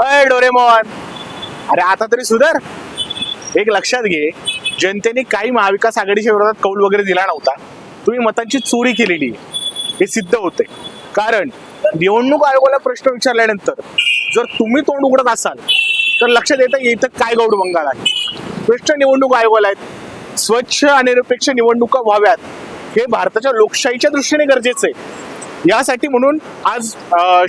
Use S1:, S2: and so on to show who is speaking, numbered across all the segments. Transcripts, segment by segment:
S1: अय डोरेमॉन, अरे आता तरी सुधार. एक लक्षात घे, जनतेने काही महाविकास आघाडीच्या विरोधात कौल वगैरे दिला नव्हता. तुम्ही मतांची चोरी केलेली हे सिद्ध होते. कारण निवडणूक आयोगाला प्रश्न विचारल्यानंतर जर तुम्ही तोंड उघडत असाल तर लक्षात येतं इथं काय गौड बंगाल आहे. प्रश्न निवडणूक आयोगाला आहेत. स्वच्छ आणि निरपेक्ष निवडणुका व्हाव्यात हे भारताच्या लोकशाहीच्या दृष्टीने गरजेचं आहे. यासाठी म्हणून आज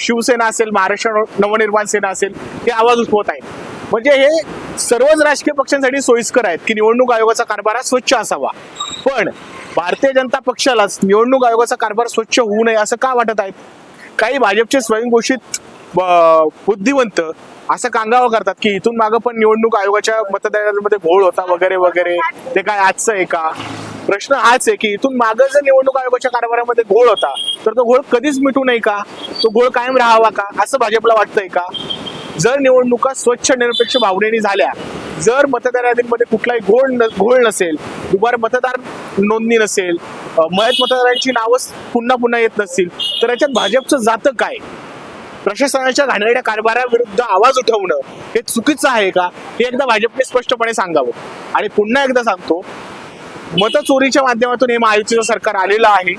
S1: शिवसेना असेल, महाराष्ट्र नवनिर्माण सेना असेल, हे आवाज उठवत आहेत. म्हणजे हे सर्वच राजकीय पक्षांसाठी सोयीस्कर आहेत की निवडणूक आयोगाचा कारभार हा स्वच्छ असावा. पण भारतीय जनता पक्षालाच निवडणूक आयोगाचा कारभार स्वच्छ होऊ नये असं का वाटत आहेत? काही भाजपचे स्वयंघोषित बुद्धिवंत असं कांगावा करतात की इथून मागं पण निवडणूक आयोगाच्या मतदारांमध्ये घोळ होता वगैरे वगैरे. ते काय आजचं आहे का? प्रश्न हाच आहे की इथून मागं जर निवडणूक आयोगाच्या कारभारामध्ये घोळ होता तर तो घोळ कधीच मिटू नये का? तो घोळ कायम राहावा का असं भाजपला वाटतंय का? जर निवडणुका स्वच्छ निरपेक्ष भावनेने झाल्या, जर मतदार यादीमध्ये कुठलाही घोळ नसेल, दुबार मतदार नोंदणी नसेल, मयत मतदारांची नावं पुन्हा पुन्हा येत नसतील, तर याच्यात भाजपचं जातं काय? प्रशासनाच्या घाणेरड्या कारभाराविरुद्ध आवाज उठवणं हे चुकीचं आहे का? हे एकदा भाजपने स्पष्टपणे सांगावं. आणि पुन्हा एकदा सांगतो, मतचोरीच्या माध्यमातून हे महायुतीचं सरकार आलेलं आहे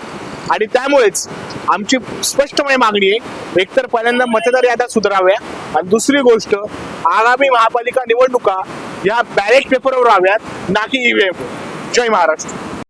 S1: आणि त्यामुळेच आमची स्पष्टपणे मागणी आहे, एकतर पहिल्यांदा मतदार याद्या सुधाराव्या आणि दुसरी गोष्ट, आगामी महापालिका निवडणुका या बॅलेट पेपरवर व्हाव्यात, ना की ईव्हीएम. जय महाराष्ट्र.